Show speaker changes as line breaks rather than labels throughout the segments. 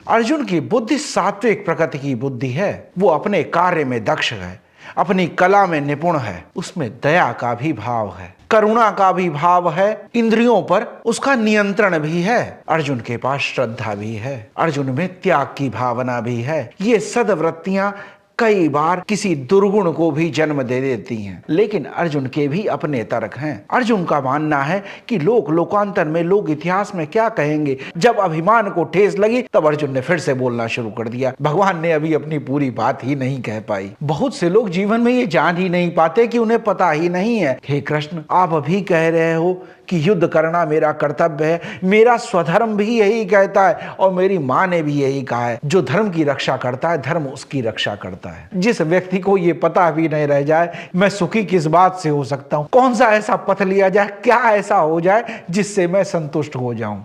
अर्जुन की बुद्धि सात्विक प्रकृति की बुद्धि है। वो अपने कार्य में दक्ष है, अपनी कला में निपुण है, उसमें दया का भी भाव है, करुणा का भी भाव है, इंद्रियों पर उसका नियंत्रण भी है। अर्जुन के पास श्रद्धा भी है, अर्जुन में त्याग की भावना भी है। ये सद्वृत्तियां कई बार किसी दुर्गुण को भी जन्म दे देती हैं, लेकिन अर्जुन के भी अपने तर्क हैं। अर्जुन का मानना है कि लोकांतर में, लोग इतिहास में क्या कहेंगे। जब अभिमान को ठेस लगी तब अर्जुन ने फिर से बोलना शुरू कर दिया। भगवान ने अभी अपनी पूरी बात ही नहीं कह पाई। बहुत से लोग जीवन में ये जान ही नहीं पाते कि उन्हें पता ही नहीं है। हे कृष्ण, आप अभी कह रहे हो कि युद्ध करना मेरा कर्तव्य है, मेरा स्वधर्म भी यही कहता है और मेरी माँ ने भी यही कहा है, जो धर्म की रक्षा करता है धर्म उसकी रक्षा करता है। जिस व्यक्ति को ये पता भी नहीं रह जाए मैं सुखी किस बात से हो सकता हूं, कौन सा ऐसा पथ लिया जाए, क्या ऐसा हो जाए जिससे मैं संतुष्ट हो जाऊं।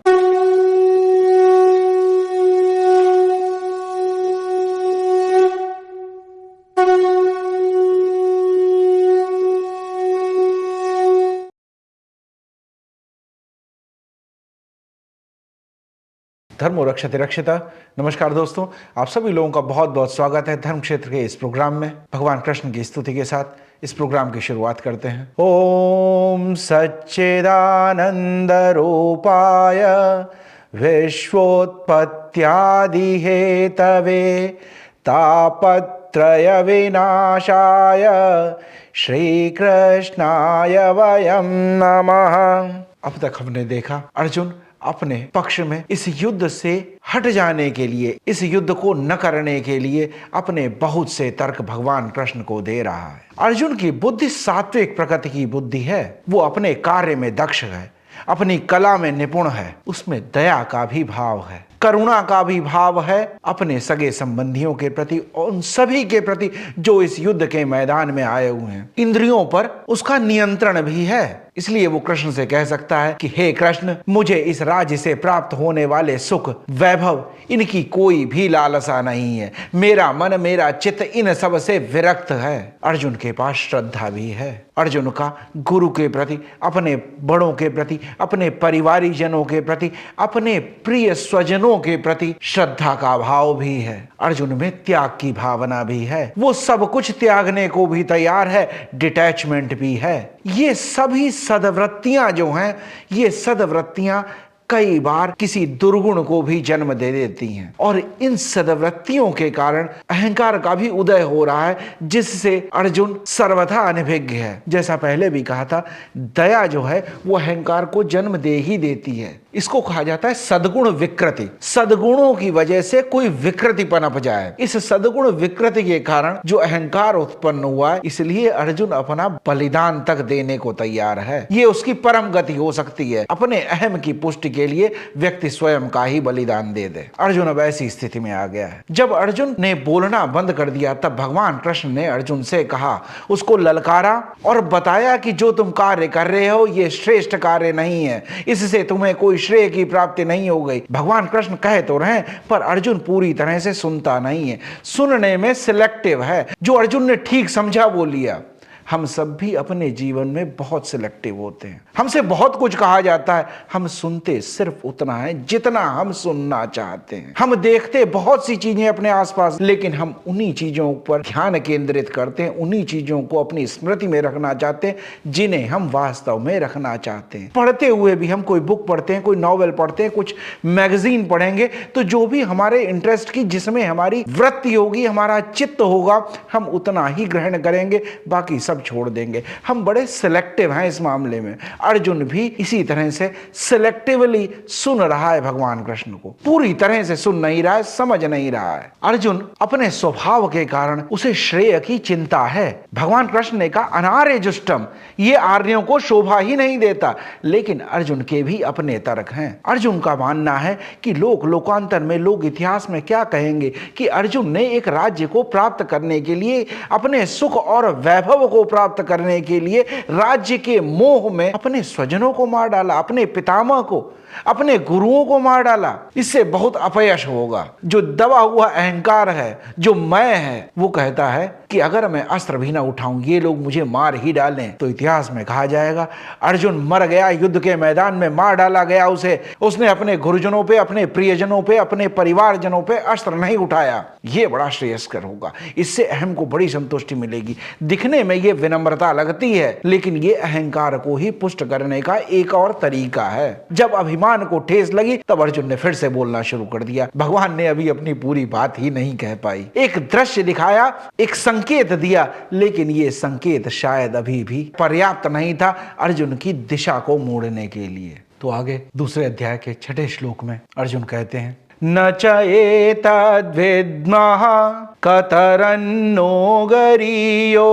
धर्मो रक्षते रक्षिता। नमस्कार दोस्तों, आप सभी लोगों का बहुत बहुत स्वागत है धर्म क्षेत्र के इस प्रोग्राम में। भगवान कृष्ण की स्तुति के साथ इस प्रोग्राम की शुरुआत करते हैं। ओम सच्चिदानंद रूपाय विश्वोत्पत्त्यादि हेतवे तापत्रय विनाशाय श्री कृष्णाय वयम नमः। अब तक हमने देखा अर्जुन अपने पक्ष में इस युद्ध से हट जाने के लिए, इस युद्ध को न करने के लिए अपने बहुत से तर्क भगवान कृष्ण को दे रहा है। अर्जुन की बुद्धि सात्विक प्रकृति की बुद्धि है। वो अपने कार्य में दक्ष है, अपनी कला में निपुण है, उसमें दया का भी भाव है, करुणा का भी भाव है, अपने सगे संबंधियों के प्रति और उन सभी के प्रति जो इस युद्ध के मैदान में आए हुए हैं। इंद्रियों पर उसका नियंत्रण भी है, इसलिए वो कृष्ण से कह सकता है कि हे कृष्ण, मुझे इस राज्य से प्राप्त होने वाले सुख, वैभव, इनकी कोई भी लालसा नहीं है। मेरा मन, मेरा चित्त इन सब से विरक्त है। अर्जुन के पास श्रद्धा भी है। अर्जुन का गुरु के प्रति, अपने बड़ों के प्रति, अपने परिवारीजनों के प्रति, अपने प्रिय स्वजनों के प्रति श्रद्धा का भाव भी है। अर्जुन में त्याग की भावना भी है। वो सब कुछ त्यागने को भी तैयार है, डिटैचमेंट भी है। ये सभी सद्वृत्तियां जो हैं, ये सद्वृत्तियां कई बार किसी दुर्गुण को भी जन्म दे देती हैं और इन सद्वृत्तियों के कारण अहंकार का भी उदय हो रहा है, जिससे अर्जुन सर्वथा अनभिज्ञ है। जैसा पहले भी कहा था, दया जो है वो अहंकार को जन्म दे ही देती है। इसको कहा जाता है सद्गुण विकृति। सद्गुणों की वजह से कोई विकृति पनप जाए, इस सद्गुण विकृति के कारण जो अहंकार उत्पन्न हुआ है, इसलिए अर्जुन अपना बलिदान तक देने को तैयार है। ये उसकी परम गति हो सकती है। अपने अहम की पुष्टि के लिए व्यक्ति स्वयं का ही बलिदान दे दे। अर्जुन अब ऐसी स्थिति में आ गया है। जब अर्जुन ने बोलना बंद कर दिया तब भगवान कृष्ण ने अर्जुन से कहा, उसको ललकारा और बताया कि जो तुम कार्य कर रहे हो ये श्रेष्ठ कार्य नहीं है, इससे तुम्हें कोई श्रेय की प्राप्ति नहीं हो गई। भगवान कृष्ण कह तो रहे पर अर्जुन पूरी तरह से सुनता नहीं है, सुनने में सिलेक्टिव है। जो अर्जुन ने ठीक समझा वो लिया। हम सब भी अपने जीवन में बहुत सिलेक्टिव होते हैं। हमसे बहुत कुछ कहा जाता है, हम सुनते सिर्फ उतना है जितना हम सुनना चाहते हैं। हम देखते बहुत सी चीजें अपने आसपास, लेकिन हम उन्हीं चीजों पर ध्यान केंद्रित करते हैं, उन्हीं चीजों को अपनी स्मृति में रखना चाहते हैं जिन्हें हम वास्तव में रखना चाहते हैं। पढ़ते हुए भी हम कोई बुक पढ़ते हैं, कोई नॉवेल पढ़ते हैं, कुछ मैगजीन पढ़ेंगे तो जो भी हमारे इंटरेस्ट की, जिसमें हमारी वृत्ति होगी, हमारा चित्त होगा, हम उतना ही ग्रहण करेंगे, बाकी सब छोड़ देंगे। हम बड़े सिलेक्टिव हैं इस मामले में। अर्जुन भी इसी तरह से सिलेक्टिवली सुन रहा है भगवान कृष्ण को, पूरी तरह से सुन नहीं रहा है, समझ नहीं रहा है। अर्जुन अपने स्वभाव के कारण उसे श्रेय की चिंता है। भगवान कृष्ण ने कहा अनार्य जुष्टम, ये आर्यों को शोभा ही नहीं देता। लेकिन अर्जुन के भी अपने तर्क हैं। अर्जुन का मानना है कि लोकांतर में, लोग इतिहास में क्या कहेंगे कि अर्जुन ने एक राज्य को प्राप्त करने के लिए, अपने सुख और वैभव को प्राप्त करने के लिए राज्य के मोह में अपने स्वजनों को मार डाला, अपने पितामह को, अपने गुरुओं को मार डाला। इससे बहुत अपयश होगा। जो दबा हुआ अहंकार है, जो मैं है, वो कहता है कि अगर मैं अस्त्र भी ना उठाऊं, ये लोग मुझे मार ही डालें, तो इतिहास में कहा जाएगा अर्जुन मर गया, युद्ध के मैदान में मार डाला गया उसे। उसने अपने गुरुजनों पे, अपने प्रियजनों पे, अपने परिवारजनों पे अस्त्र नहीं उठाया। ये बड़ा श्रेयस्कर होगा। इससे अहम को बड़ी संतुष्टि मिलेगी। दिखने में ये विनम्रता लगती है, लेकिन ये अहंकार को ही पुष्ट करने का एक और तरीका है। जब अभिमान को ठेस लगी, तब अर्जुन ने फिर से बोलना शुरू कर दिया। भगवान ने अभी अपनी पूरी बात ही नहीं कह पाई। एक दृश्य दिखाया, एक संकेत दिया, लेकिन ये संकेत शायद अभी भी पर्याप्त नहीं था अर्जुन की दिशा को मोड़ने के लिए। तो आगे दूसरे अध्याय के 6 श्लोक में अर्जुन कहते हैं, न च एतद्विद्मः कतरन्नो गरीयो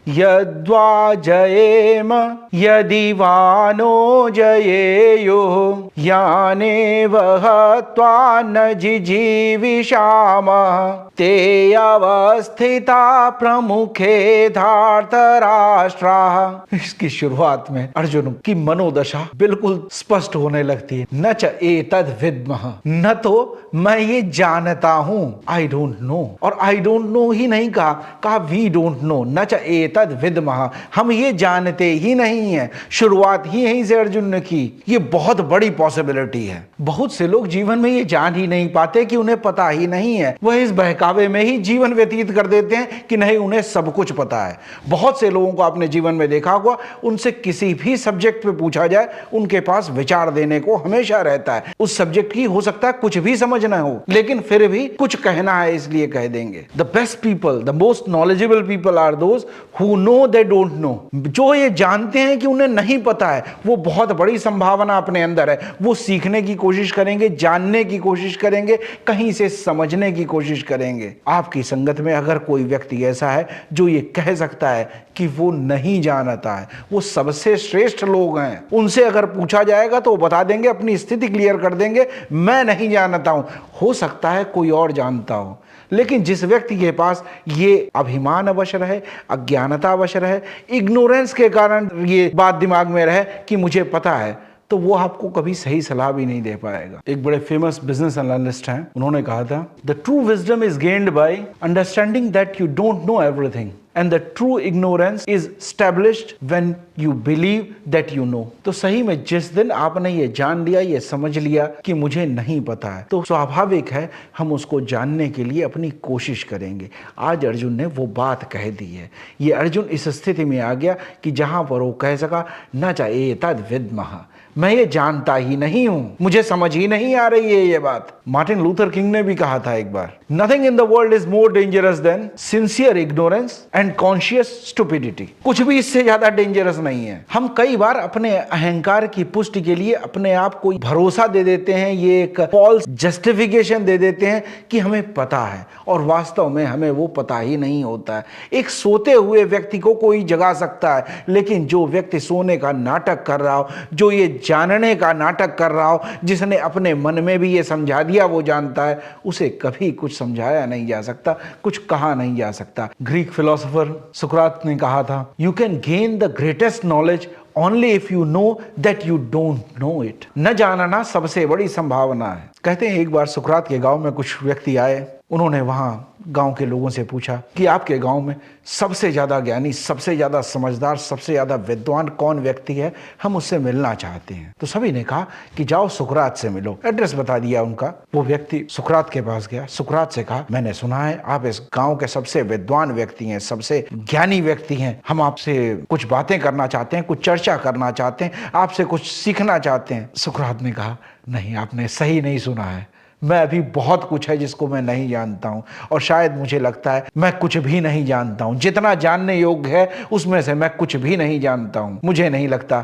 यद्वा जयेम यदि वा नो जयेयुः यानेव हत्वा न जिजीविषामः ते अवस्थिता प्रमुखे धार्तराष्ट्राः। इसकी शुरुआत में अर्जुन की मनोदशा बिल्कुल स्पष्ट होने लगती है। न च एतद् विद्मः, न तो मैं ये जानता हूं, आई डोंट नो। और आई डोंट नो ही नहीं कहा वी डोंट नो। न च एतद् विद्मः, हम ये जानते ही नहीं है। शुरुआत ही यहीं से अर्जुन ने की। ये बहुत बड़ी पॉसिबिलिटी है। बहुत से लोग जीवन में ये जान ही नहीं पाते कि उन्हें पता ही नहीं है। वह इस बहकावे में ही जीवन व्यतीत कर देते हैं कि नहीं, उन्हें सब कुछ पता है। बहुत से लोगों को आपने जीवन में देखा होगा, उनसे किसी भी सब्जेक्ट पे पूछा जाए, उनके पास विचार देने को हमेशा रहता है। उस सब्जेक्ट की हो सकता है कुछ भी समझ ना हो, लेकिन फिर भी कुछ कहना है इसलिए कह देंगे। The best people, the most knowledgeable people are those who know they don't know. जो ये जानते हैं कि उन्हें नहीं पता है, वो बहुत बड़ी संभावना अपने अंदर है। वो सीखने की कोशिश करेंगे, जानने की कोशिश करेंगे, कहीं से समझने की कोशिश करेंगे। आपकी संगत में अगर कोई व्यक्ति ऐसा है जो ये कह सकता है कि वो नहीं जानता है, वो सबसे श्रेष्ठ लोग हैं। उनसे अगर पूछा जाएगा तो वो बता देंगे, अपनी स्थिति क्लियर कर देंगे, मैं नहीं जानता हूं। हो सकता है कोई और जानता हो, लेकिन जिस व्यक्ति के पास ये अभिमान अवश्य रहे, अज्ञानता अवश्य रहे, इग्नोरेंस के कारण ये बात दिमाग में रहे कि मुझे पता है, तो वो आपको कभी सही सलाह भी नहीं दे पाएगा। एक बड़े फेमस बिजनेस एनालिस्ट हैं, उन्होंने कहा था, the true wisdom is gained by understanding that you don't know everything and the true ignorance is established when you believe that you know. तो सही में जिस दिन आपने ये जान लिया, ये समझ लिया कि मुझे नहीं पता है, तो स्वाभाविक है हम उसको जानने के लिए अपनी कोशिश करेंगे। आज अर्जुन ने वो बात कह दी है। ये अर्जुन इस स्थिति में आ गया कि जहां पर वो कह सका, न च एतद् विद्मः, मैं ये जानता ही नहीं हूं, मुझे समझ ही नहीं आ रही है ये बात। मार्टिन लूथर किंग ने भी कहा था एक बार, nothing in the world is more dangerous than sincere ignorance and conscious stupidity. कुछ भी इससे ज्यादा डेंजरस नहीं है। हम कई बार अपने अहंकार की पुष्टि के लिए अपने आप को भरोसा दे देते हैं, ये एक फॉल्स जस्टिफिकेशन दे देते हैं कि हमें पता है, और वास्तव में हमें वो पता ही नहीं होता है। एक सोते हुए व्यक्ति को कोई जगा सकता है, लेकिन जो व्यक्ति सोने का नाटक कर रहा हो, जो ये जानने का नाटक कर रहा हो, जिसने अपने मन में भी ये समझा दिया वो जानता है, उसे कभी कुछ समझाया नहीं जा सकता, कुछ कहा नहीं जा सकता। ग्रीक फिलोसोफर सुकरात ने कहा था, you can gain the greatest knowledge only if you know that you don't know it. न जानना सबसे बड़ी संभावना है। कहते हैं एक बार सुकरात के गांव में कुछ व्यक्ति आए। उन्होंने वहां गांव के लोगों से पूछा कि आपके गांव में सबसे ज्यादा ज्ञानी, सबसे ज्यादा समझदार, सबसे ज्यादा विद्वान कौन व्यक्ति है, हम उससे मिलना चाहते हैं। तो सभी ने कहा कि जाओ सुकरात से मिलो। एड्रेस बता दिया उनका। वो व्यक्ति सुकरात के पास गया। सुकरात से कहा, मैंने सुना है आप इस गांव के सबसे विद्वान व्यक्ति हैं, सबसे ज्ञानी व्यक्ति हैं। हम आपसे कुछ बातें करना चाहते हैं, कुछ चर्चा करना चाहते हैं, आपसे कुछ सीखना चाहते हैं। सुकरात ने कहा, नहीं, आपने सही नहीं सुना है। मैं अभी बहुत कुछ है जिसको मैं नहीं जानता हूं, और शायद मुझे लगता है मैं कुछ भी नहीं जानता हूं। जितना जानने योग्य है उसमें से मैं कुछ भी नहीं जानता हूं। मुझे नहीं लगता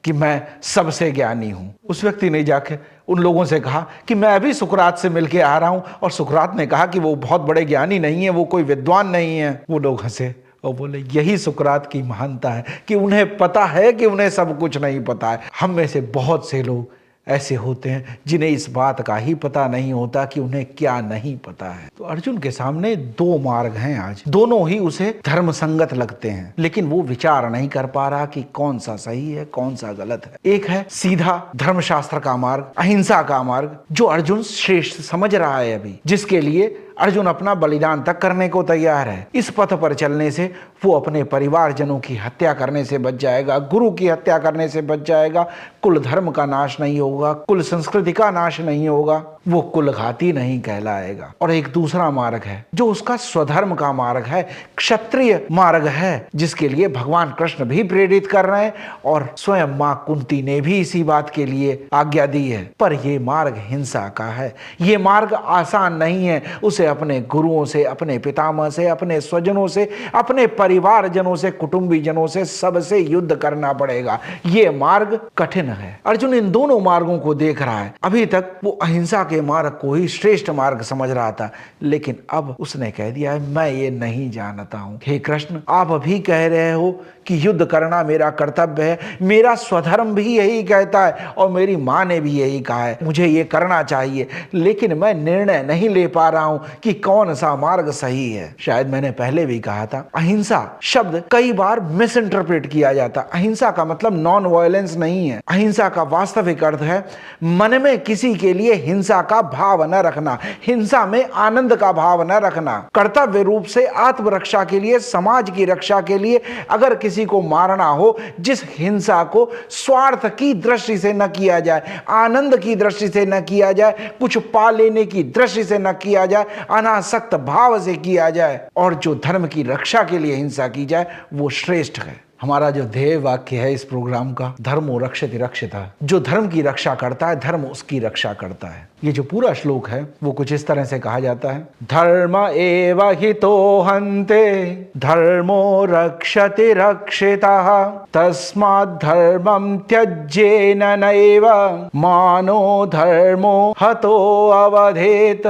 कि मैं सबसे ज्ञानी हूं। उस व्यक्ति ने जाके उन लोगों से कहा कि मैं अभी सुकरात से मिलके आ रहा हूं, और सुकरात ने कहा कि वो बहुत बड़े ज्ञानी नहीं है, वो कोई विद्वान नहीं है। वो लोग हंसे और बोले, यही सुकरात की महानता है कि उन्हें पता है कि उन्हें सब कुछ नहीं पता है। हम में से बहुत से लोग ऐसे होते हैं जिन्हें इस बात का ही पता नहीं होता कि उन्हें क्या नहीं पता है। तो अर्जुन के सामने दो मार्ग हैं आज, दोनों ही उसे धर्म संगत लगते हैं, लेकिन वो विचार नहीं कर पा रहा कि कौन सा सही है कौन सा गलत है। एक है सीधा धर्मशास्त्र का मार्ग, अहिंसा का मार्ग, जो अर्जुन श्रेष्ठ समझ रहा है अभी, जिसके लिए अर्जुन अपना बलिदान तक करने को तैयार है। इस पथ पर चलने से वो अपने परिवारजनों की हत्या करने से बच जाएगा, गुरु की हत्या करने से बच जाएगा, कुल धर्म का नाश नहीं होगा, कुल संस्कृति का नाश नहीं होगा, वो कुलघाती नहीं कहलाएगा। और एक दूसरा मार्ग है जो उसका स्वधर्म का मार्ग है, क्षत्रिय मार्ग है, जिसके लिए भगवान कृष्ण भी प्रेरित कर रहे हैं और स्वयं मां कुंती ने भी इसी बात के लिए आज्ञा दी है। पर यह मार्ग हिंसा का है, ये मार्ग आसान नहीं है। उसे अपने गुरुओं से, अपने पितामह से, अपने स्वजनों से, अपने परिवारजनों से, कुटुंबी जनों से, सबसे युद्ध करना पड़ेगा। ये मार्ग कठिन है। अर्जुन इन दोनों मार्गों को देख रहा है। अभी तक वो अहिंसा के मार्ग को ही श्रेष्ठ मार्ग समझ रहा था, लेकिन अब उसने कह दिया है मैं ये नहीं जानता हूं। हे कृष्ण, आप अभी कह रहे हो कि युद्ध करना मेरा कर्तव्य है, मेरा स्वधर्म भी यही कहता है और मेरी मां ने भी यही कहा है, मुझे ये करना चाहिए, लेकिन मैं निर्णय नहीं ले पा रहा हूं कि कौन सा मार्ग सही है। शायद मैंने पहले भी कहा था, अहिंसा शब्द कई बार मिस इंटरप्रेट किया जाता। अहिंसा का मतलब नॉन वायलेंस नहीं है। अहिंसा का वास्तविक अर्थ है मन में किसी के लिए हिंसा का भाव न रखना, हिंसा में आनंद का भाव न रखना। कर्तव्य रूप से आत्मरक्षा के लिए, समाज की रक्षा के लिए अगर किसी को मारना हो, जिस हिंसा को स्वार्थ की दृष्टि से न किया जाए, आनंद की दृष्टि से न किया जाए, कुछ पा लेने की दृष्टि से न किया जाए, अनासक्त भाव से किया जाए और जो धर्म की रक्षा के लिए हिंसा की जाए, वो श्रेष्ठ है। हमारा जो ध्येय वाक्य है इस प्रोग्राम का, धर्मो रक्षति रक्षिता, जो धर्म की रक्षा करता है धर्म उसकी रक्षा करता है। ये जो पूरा श्लोक है वो कुछ इस तरह से कहा जाता है, धर्म एव हितो हन्ते धर्मो रक्षति रक्षितः तस्मात् धर्मं त्यज्येन नैव मानो धर्मो हतो अवधेत।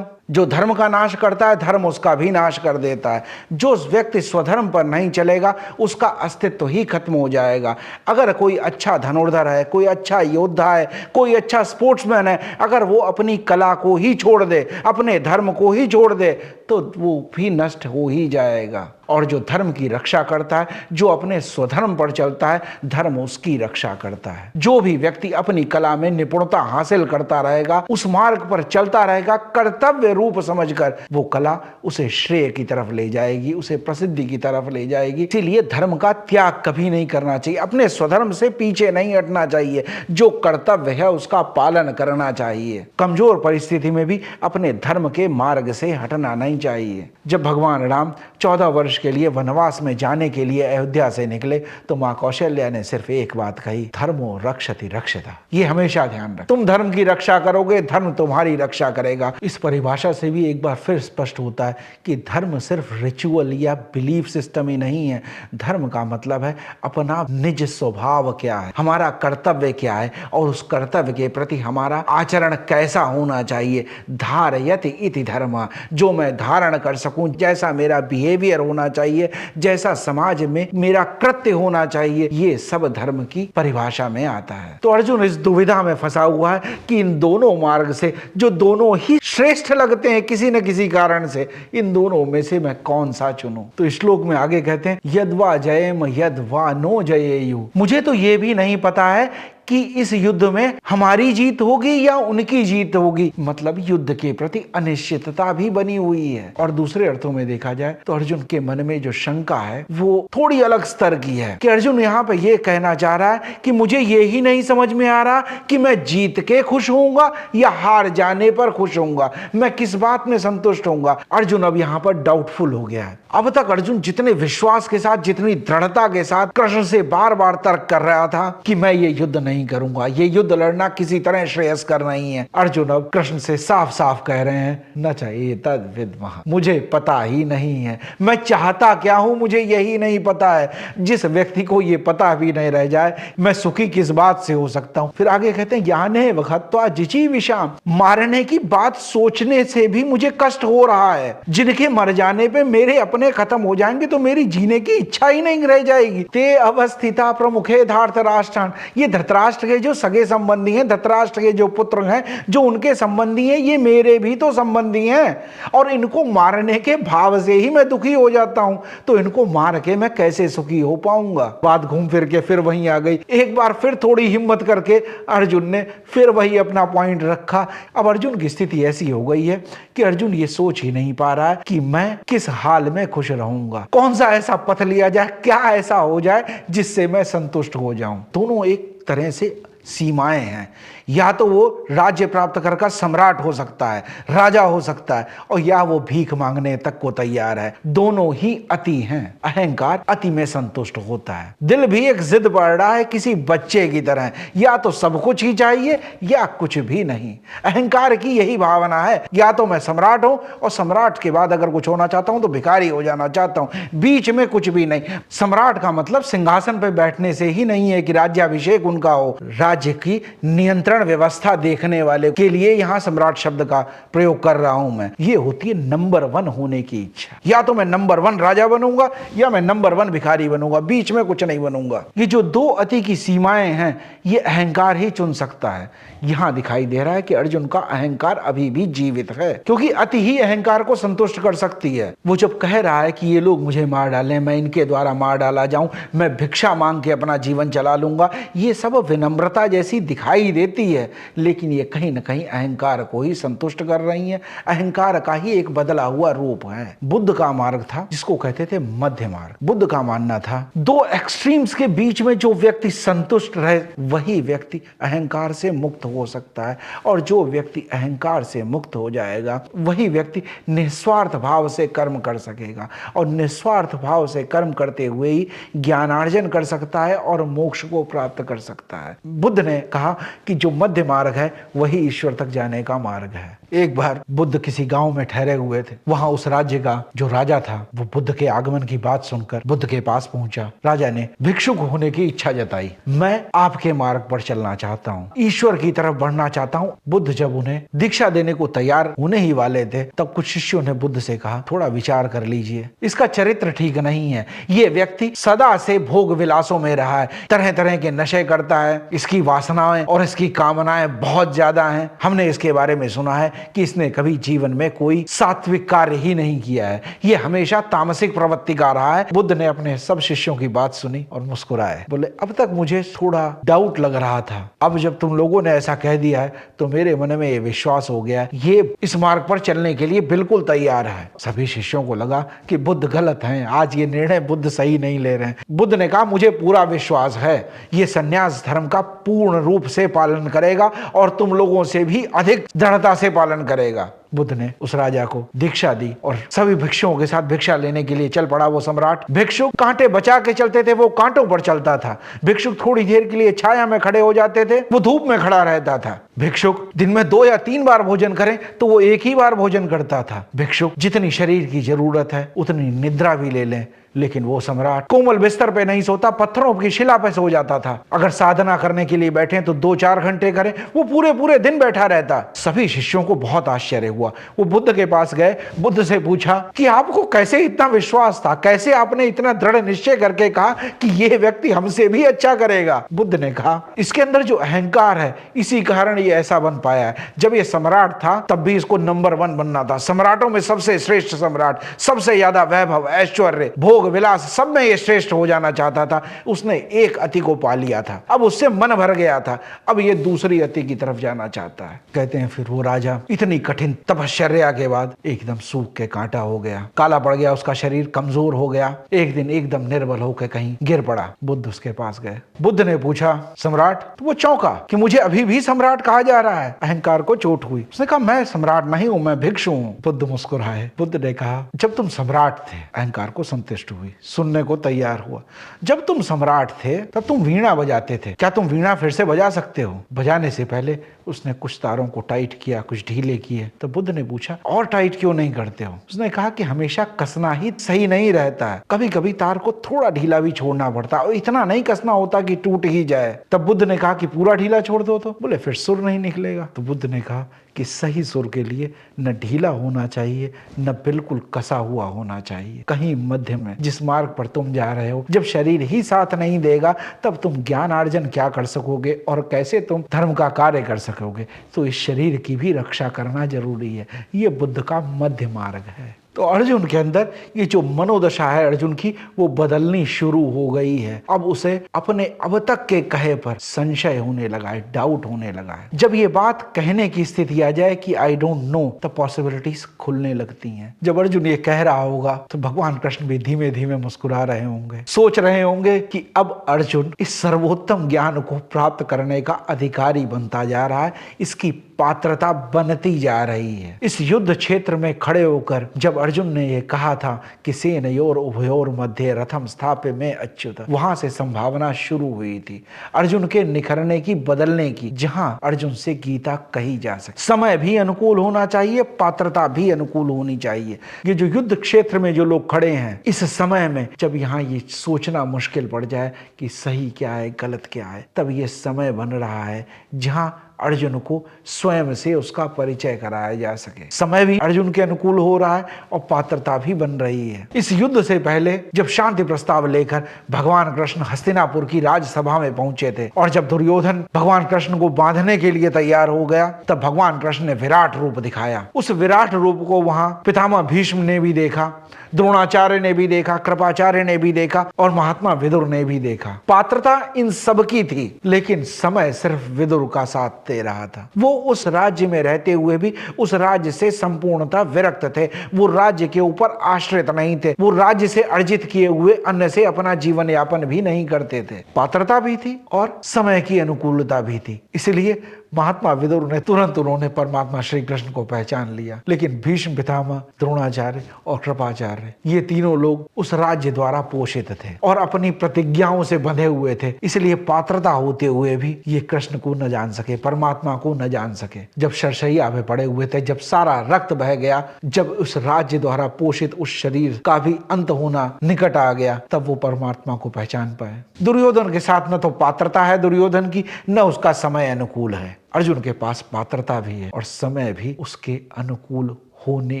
जो धर्म का नाश करता है धर्म उसका भी नाश कर देता है। जो व्यक्ति स्वधर्म पर नहीं चलेगा उसका अस्तित्व ही खत्म हो जाएगा। अगर कोई अच्छा धनुर्धर है, कोई अच्छा योद्धा है, कोई अच्छा स्पोर्ट्समैन है, अगर वो अपनी कला को ही छोड़ दे, अपने धर्म को ही छोड़ दे, तो वो भी नष्ट हो ही जाएगा। और जो धर्म की रक्षा करता है, जो अपने स्वधर्म पर चलता है, धर्म उसकी रक्षा करता है। जो भी व्यक्ति अपनी कला में निपुणता हासिल करता रहेगा, उस मार्ग पर चलता रहेगा, कर्तव्य रूप समझकर, वो कला उसे श्रेय की तरफ ले जाएगी, उसे प्रसिद्धि की तरफ ले जाएगी। इसीलिए धर्म का त्याग कभी नहीं करना चाहिए, अपने स्वधर्म से पीछे नहीं हटना चाहिए, जो कर्तव्य है उसका पालन करना चाहिए। कमजोर परिस्थिति में भी अपने धर्म के मार्ग से हटना नहीं चाहिए। जब भगवान राम 14 वर्ष के लिए वनवास में जाने के लिए अयोध्या से निकले तो मां कौशल्या ने सिर्फ एक बात कही, धर्मो रक्षति रक्षिता। ये हमेशा ध्यान रख, तुम धर्म की रक्षा करोगे, धर्म तुम्हारी रक्षा करेगा। इस परिभाषा से भी एक बार फिर स्पष्ट होता है कि धर्म सिर्फ रिचुअल या बिलीफ सिस्टम ही नहीं है। धर्म का मतलब है अपना निज स्वभाव क्या है, हमारा कर्तव्य क्या है और उस कर्तव्य के प्रति हमारा आचरण कैसा होना चाहिए। धारयति इति धर्म, जो मैं धारण कर सकूं, जैसा मेरा बिहेवियर होना चाहिए, जैसा समाज में मेरा कृत्य होना चाहिए, ये सब धर्म की परिभाषा में आता है। तो अर्जुन इस दुविधा में फंसा हुआ है कि इन दोनों मार्ग से, जो दोनों ही श्रेष्ठ लगते हैं किसी न किसी कारण से, इन दोनों में से मैं कौन सा चुनूं। तो श्लोक में आगे कहते हैं, यद्वा जयेम यद्वा नो जयेयु। मुझे तो ये भी नहीं पता है कि इस युद्ध में हमारी जीत होगी या उनकी जीत होगी। मतलब युद्ध के प्रति अनिश्चितता भी बनी हुई है। और दूसरे अर्थों में देखा जाए तो अर्जुन के मन में जो शंका है वो थोड़ी अलग स्तर की है कि अर्जुन यहाँ पे ये कहना चाह रहा है कि मुझे ये ही नहीं समझ में आ रहा कि मैं जीत के खुश होऊंगा या हार जाने पर खुश होऊंगा, मैं किस बात में संतुष्ट होऊंगा। अर्जुन अब यहाँ पर डाउटफुल हो गया है। अब तक अर्जुन जितने विश्वास के साथ, जितनी दृढ़ता के साथ कृष्ण से बार बार तर्क कर रहा था कि मैं ये युद्ध नहीं करूंगा, ये युद्ध लड़ना किसी तरह श्रेयस्कर नहीं है, अर्जुन अब कृष्ण से साफ साफ कह रहे हैं, न चाहिए तद विद्मः, मुझे पता ही नहीं है, मैं चाहता क्या हूं मुझे यही नहीं पता है। जिस व्यक्ति को ये पता भी नहीं रह जाए मैं सुखी किस बात से हो सकता हूं। फिर आगे कहते हैं, याने वखत्वा जिची विषाम, मारने की बात सोचने से भी मुझे कष्ट हो रहा है। जिनके मर जाने पे मेरे अपने भावनाएं खत्म हो जाएंगी तो मेरी जीने की इच्छा ही नहीं रह जाएगी। ते अवस्थिता प्रमुखे धृतराष्ट्रान, ये धृतराष्ट्र के जो सगे संबंधी हैं, धृतराष्ट्र के जो पुत्र हैं, जो उनके संबंधी हैं, ये मेरे भी तो संबंधी हैं, और इनको मारने के भाव से ही मैं दुखी हो जाता हूं, तो इनको मार के मैं कैसे सुखी हो पाऊंगा। बात घूम फिर के फिर वहीं आ गई। एक बार फिर थोड़ी हिम्मत करके अर्जुन ने फिर वही अपना पॉइंट रखा। अब अर्जुन की स्थिति ऐसी हो गई है कि अर्जुन ये सोच ही नहीं पा रहा है कि मैं किस हाल में खुश रहूंगा, कौन सा ऐसा पथ लिया जाए, क्या ऐसा हो जाए जिससे मैं संतुष्ट हो जाऊं। दोनों एक तरह से सीमाएं हैं। या तो वो राज्य प्राप्त कर सम्राट हो सकता है, राजा हो सकता है, और या वो भीख मांगने तक को तैयार है। दोनों ही अति हैं। अहंकार अति में संतुष्ट होता है। दिल भी एक जिद पड़ रहा है किसी बच्चे की तरह, या तो सब कुछ ही चाहिए या कुछ भी नहीं। अहंकार की यही भावना है, या तो मैं सम्राट हूं और सम्राट के बाद अगर कुछ होना चाहता हूं तो भिखारी हो जाना चाहता हूं, बीच में कुछ भी नहीं। सम्राट का मतलब सिंहासन पर बैठने से ही नहीं है कि राज्याभिषेक उनका हो, राज्य की नियंत्रण व्यवस्था देखने वाले के लिए यहां सम्राट शब्द का प्रयोग कर रहा हूं मैं। ये होती है नंबर 1 होने की इच्छा। या तो मैं नंबर 1 राजा बनूंगा या मैं नंबर 1 भिखारी बनूंगा, बीच में कुछ नहीं बनूंगा। ये जो दो अति की सीमाएं हैं, ये अहंकार ही चुन सकता है। यहां दिखाई दे रहा है कि अर्जुन का अहंकार अभी भी जीवित है, क्योंकि अति ही अहंकार को संतुष्ट कर सकती है। वो जब कह रहा है कि ये लोग मुझे मार डालें, मैं इनके द्वारा मार डाला जाऊं, मैं भिक्षा मांग के अपना जीवन चला लूंगा, ये सब विनम्रता जैसी दिखाई देती है, लेकिन ये कहीं ना कहीं अहंकार को ही संतुष्ट कर रही है। अहंकार का ही एक बदला हुआ रूप है। बुद्ध का मार्ग था जिसको कहते थे मध्य मार्ग। बुद्ध का मानना था दो एक्सट्रीम्स के बीच में जो व्यक्ति संतुष्ट रहे वही व्यक्ति अहंकार से मुक्त हो सकता है, और जो व्यक्ति अहंकार से मुक्त हो जाएगा वही व्यक्ति निस्वार्थ भाव से कर्म कर सकेगा, और निस्वार्थ भाव से कर्म करते हुए ही ज्ञानार्जन कर सकता है और मोक्ष को प्राप्त कर सकता है। बुद्ध ने कहा कि जो मध्य मार्ग है वही ईश्वर तक जाने का मार्ग है। एक बार बुद्ध किसी गांव में ठहरे हुए थे। वहां उस राज्य का जो राजा था वो बुद्ध के आगमन की बात सुनकर बुद्ध के पास पहुंचा। राजा ने भिक्षुक होने की इच्छा जताई। मैं आपके मार्ग पर चलना चाहता हूँ, ईश्वर की तरफ बढ़ना चाहता हूँ। बुद्ध जब उन्हें दीक्षा देने को तैयार होने ही वाले थे तब कुछ शिष्यों ने बुद्ध से कहा, थोड़ा विचार कर लीजिए, इसका चरित्र ठीक नहीं है। ये व्यक्ति सदा से भोग विलासों में रहा है, तरह तरह के नशे करता है, इसकी वासनाएं और इसकी कामनाएं बहुत ज्यादा हैं। हमने इसके बारे में सुना है कि इसने कभी जीवन में कोई सात्विक कार्य ही नहीं किया है, ये हमेशा तामसिक प्रवृत्ति का रहा है। बुद्ध ने अपने सब शिष्यों की बात सुनी और मुस्कुराए, बोले, अब तक मुझे थोड़ा डाउट लग रहा था, अब जब तुम लोगों ने ऐसा कह दिया है तो मेरे मन में ये विश्वास हो गया, ये इस मार्ग पर चलने के लिए बिल्कुल तैयार है। सभी शिष्यों को लगा कि बुद्ध गलत हैं, आज ये निर्णय बुद्ध सही नहीं ले रहे हैं। बुद्ध ने कहा, मुझे पूरा विश्वास है ये सन्यास धर्म का पूर्ण रूप से पालन करेगा और तुम लोगों से भी अधिक दृढ़ता से पालन करेगा। बुद्ध ने उस राजा को दीक्षा दी और सभी भिक्षुओं के साथ भिक्षा लेने के लिए चल पड़ा। वो सम्राट भिक्षुक कांटे बचा के चलते थे, वो कांटों पर चलता था। भिक्षुक थोड़ी देर के लिए छाया में खड़े हो जाते थे, वो धूप में खड़ा रहता था। भिक्षुक दिन में 2 या 3 बार भोजन करें तो वो एक ही बार भोजन करता था। भिक्षुक जितनी शरीर की जरूरत है उतनी निद्रा भी ले लें, लेकिन वो सम्राट कोमल बिस्तर पे नहीं सोता, पत्थरों की शिला पे सो जाता था। अगर साधना करने के लिए बैठे तो 2-4 घंटे करें, वो पूरे पूरे दिन बैठा रहता। सभी शिष्यों को बहुत आश्चर्य हुआ। वो बुद्ध के पास गए, बुद्ध से पूछा कि आपको कैसे इतना विश्वास था, कैसे आपने इतना दृढ़ निश्चय करके कहा कि ये व्यक्ति हमसे भी अच्छा करेगा। बुद्ध ने कहा, इसके अंदर जो अहंकार है इसी कारण ये ऐसा बन पाया है। जब ये सम्राट था तब भी इसको नंबर 1 बनना था, सम्राटों में सबसे श्रेष्ठ सम्राट, सबसे ज्यादा वैभव, ऐश्वर्य, भोग विलास सब में ये श्रेष्ठ हो जाना चाहता था। उसने एक अति को पा लिया था, अब उससे मन भर गया था, अब ये दूसरी अति की तरफ जाना चाहता है। कहते हैं फिर वो राजा इतनी कठिन तपश्चर्या के बाद एकदम सूख के कांटा हो गया, काला पड़ गया, उसका शरीर कमजोर हो गया। एक दिन एकदम निर्बल होकर कहीं गिर पड़ा। बुद्ध उसके पास गए। बुद्ध ने पूछा, सम्राट? तो वो चौंका कि मुझे अभी भी सम्राट कहा जा रहा है। अहंकार को चोट हुई। उसने कहा, मैं सम्राट नहीं हूं, मैं भिक्षु हूं। बुद्ध मुस्कुराए। बुद्ध ने कहा, जब तुम सम्राट थे, अहंकार को संतुष्ट हुई, सुनने को तैयार हुआ, जब तुम सम्राट थे तब तुम वीणा बजाते थे, क्या तुम वीणा फिर से बजा सकते हो? बजाने से पहले उसने कुछ तारों को टाइट किया, कुछ ढीले किए। तो बुद्ध ने पूछा और टाइट क्यों नहीं करते हो? उसने कहा कि हमेशा कसना ही सही नहीं रहता है, कभी कभी तार को थोड़ा ढीला भी छोड़ना पड़ता है और इतना नहीं कसना होता कि टूट ही जाए। तब बुद्ध ने कहा कि पूरा ढीला छोड़ दो। तो बोले फिर सुर नहीं निकलेगा। तो बुद्ध ने कहा कि सही सुर के लिए न ढीला होना चाहिए न बिल्कुल कसा हुआ होना चाहिए, कहीं मध्य में। जिस मार्ग पर तुम जा रहे हो, जब शरीर ही साथ नहीं देगा तब तुम ज्ञान अर्जन क्या कर सकोगे और कैसे तुम धर्म का कार्य कर सकोगे? तो इस शरीर की भी रक्षा करना जरूरी है। ये बुद्ध का मध्य मार्ग है। तो अर्जुन के अंदर ये जो मनोदशा है अर्जुन की, वो बदलनी शुरू हो गई है। अब उसे अपने अब तक के कहे पर संशय होने लगा है, डाउट होने लगा है। जब ये बात कहने की स्थिति आ जाए कि आई डोंट नो, तब पॉसिबिलिटीज खुलने लगती हैं। जब अर्जुन ये कह रहा होगा तो भगवान कृष्ण भी धीमे धीमे मुस्कुरा रहे होंगे, सोच रहे होंगे कि अब अर्जुन इस सर्वोत्तम ज्ञान को प्राप्त करने का अधिकारी बनता जा रहा है, इसकी पात्रता बनती जा रही है। इस युद्ध क्षेत्र में खड़े होकर जब अर्जुन ने यह कहा था कि सेनयोर उभयोर मध्य रथम स्थाप्य में अच्युत, वहां से संभावना शुरू हुई थी अर्जुन के निखरने की, बदलने की, जहां अर्जुन से गीता कही जा सके। समय भी अनुकूल होना चाहिए, पात्रता भी अनुकूल होनी चाहिए। ये जो युद्ध क्षेत्र में जो लोग खड़े हैं, इस समय में जब यहाँ ये सोचना मुश्किल पड़ जाए कि सही क्या है गलत क्या है, तब ये समय बन रहा है जहां अर्जुन को स्वयं से उसका परिचय कराया जा सके। समय भी अर्जुन के अनुकूल हो रहा है और पात्रता भी बन रही है। इस युद्ध से पहले जब शांति प्रस्ताव लेकर भगवान कृष्ण हस्तिनापुर की राजसभा में पहुंचे थे और जब दुर्योधन भगवान कृष्ण को बांधने के लिए तैयार हो गया, तब भगवान कृष्ण ने विराट रूप दिखाया। उस विराट रूप को वहां पितामह भीष्म ने भी देखा, द्रोणाचार्य ने भी देखा, कृपाचार्य ने भी देखा और महात्मा विदुर ने भी देखा। पात्रता इन सबकी थी, लेकिन समय सिर्फ विदुर का साथ दे रहा था। वो उस राज्य में रहते हुए भी उस राज्य से संपूर्णतः विरक्त थे। वो राज्य के ऊपर आश्रित नहीं थे। वो राज्य से अर्जित किए हुए अन्न से अपना जीवन यापन भी नहीं करते थे। पात्रता भी थी और समय की अनुकूलता भी थी। इसलिए महात्मा विदुर ने तुरंत उन्होंने परमात्मा श्री कृष्ण को पहचान लिया। लेकिन भीष्म पितामह, द्रोणाचार्य और कृपाचार्य, ये तीनों लोग उस राज्य द्वारा पोषित थे और अपनी प्रतिज्ञाओं से बंधे हुए थे। इसलिए पात्रता होते हुए भी ये कृष्ण को न जान सके, परमात्मा को न जान सके। जब शरशैया में पड़े हुए थे, जब सारा रक्त बह गया, जब उस राज्य द्वारा पोषित उस शरीर का भी अंत होना निकट आ गया, तब वो परमात्मा को पहचान पाए। दुर्योधन के साथ न तो पात्रता है दुर्योधन की, न उसका समय अनुकूल है। अर्जुन के पास पात्रता भी है और समय भी उसके अनुकूल होने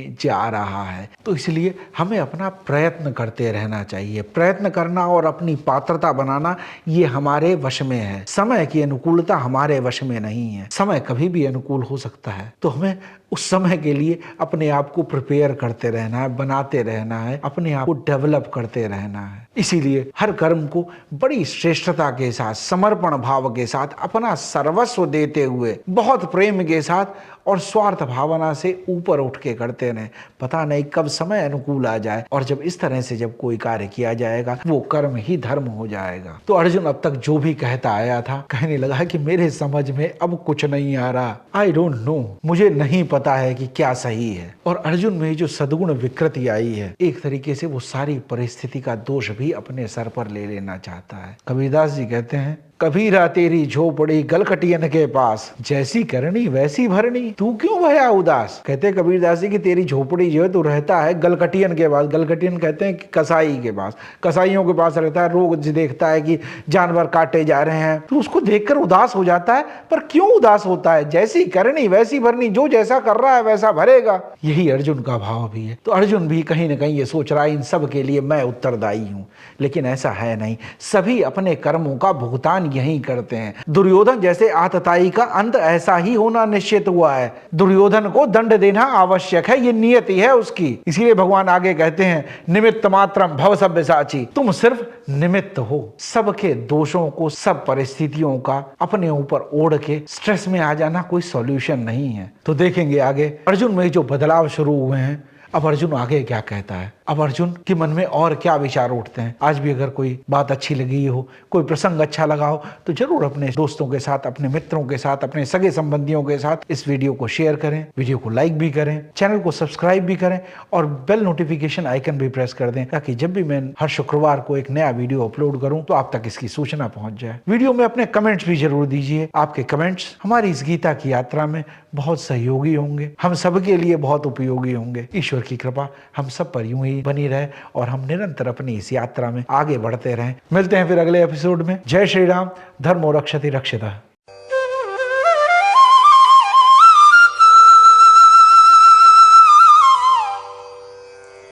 जा रहा है। तो इसलिए हमें अपना प्रयत्न करते रहना चाहिए। प्रयत्न करना और अपनी पात्रता बनाना ये हमारे वश में है। समय की अनुकूलता हमारे वश में नहीं है। समय कभी भी अनुकूल हो सकता है, तो हमें उस समय के लिए अपने आप को प्रिपेयर करते रहना है, बनाते रहना है, अपने आप को डेवलप करते रहना है। इसीलिए हर कर्म को बड़ी श्रेष्ठता के साथ, समर्पण भाव के साथ, अपना सर्वस्व देते हुए, बहुत प्रेम के साथ और स्वार्थ भावना से ऊपर उठ के करते रहें। पता नहीं कब समय अनुकूल आ जाए और जब इस तरह से जब कोई कार्य किया जाएगा वो कर्म ही धर्म हो जाएगा। तो अर्जुन अब तक जो भी कहता आया था, कहने लगा कि मेरे समझ में अब कुछ नहीं आ रहा, आई डोंट नो, मुझे नहीं पता है कि क्या सही है। और अर्जुन में जो सद्गुण विकृति आई है, एक तरीके से वो सारी परिस्थिति का दोष भी अपने सर पर ले लेना चाहता है। कबीरदास जी कहते हैं, कबीरा तेरी झोपड़ी गलकटियन के पास, जैसी करनी वैसी भरनी, तू क्यों भया उदास। कहते कबीरदास जी की तेरी झोपड़ी जो है तू रहता है गलकटियन के पास। गलकटियन कहते हैं कि कसाई के पास, कसाईयों के पास रहता है। रोज देखता है कि जानवर काटे जा रहे हैं तो उसको देखकर उदास हो जाता है। पर क्यों उदास होता है? जैसी करनी वैसी भरनी, जो जैसा कर रहा है वैसा भरेगा। यही अर्जुन का भाव भी है। तो अर्जुन भी कहीं ना कहीं ये सोच रहा है इन सब के लिए मैं उत्तरदायी हूं, लेकिन ऐसा है नहीं। सभी अपने कर्मों का भुगतान यही करते हैं। दुर्योधन जैसे आतताई का अंत ऐसा ही होना निश्चित हुआ है। दुर्योधन को दंड देना आवश्यक है, ये नियति है उसकी। इसीलिए भगवान आगे कहते हैं, निमित्त मात्रम भव सब्यसाची, तुम सिर्फ निमित्त हो। सबके दोषों को, सब परिस्थितियों का अपने ऊपर ओढ़ के स्ट्रेस में आ जाना कोई सॉल्यूशन नहीं है। तो देखेंगे आगे अर्जुन में जो बदलाव शुरू हुए हैं, अब अर्जुन आगे क्या कहता है। अब अर्जुन के मन में और क्या विचार उठते हैं। आज भी अगर कोई बात अच्छी लगी हो, कोई प्रसंग अच्छा लगा हो, तो जरूर अपने दोस्तों के साथ, अपने मित्रों के साथ, अपने सगे संबंधियों के साथ इस वीडियो को शेयर करें, वीडियो को लाइक भी करें, चैनल को सब्सक्राइब भी करें और बेल नोटिफिकेशन आइकन भी प्रेस कर दें, ताकि जब भी मैं हर शुक्रवार को एक नया वीडियो अपलोड करूं तो आप तक इसकी सूचना पहुंच जाए। वीडियो में अपने कमेंट्स भी जरूर दीजिए। आपके कमेंट्स हमारी इस गीता की यात्रा में बहुत सहयोगी होंगे, हम सबके लिए बहुत उपयोगी होंगे। ईश्वर की कृपा हम सब पर यूं ही बनी रहे और हम निरंतर अपनी इस यात्रा में आगे बढ़ते रहें। मिलते हैं फिर अगले एपिसोड में। जय श्री राम। धर्मो रक्षति रक्षितः।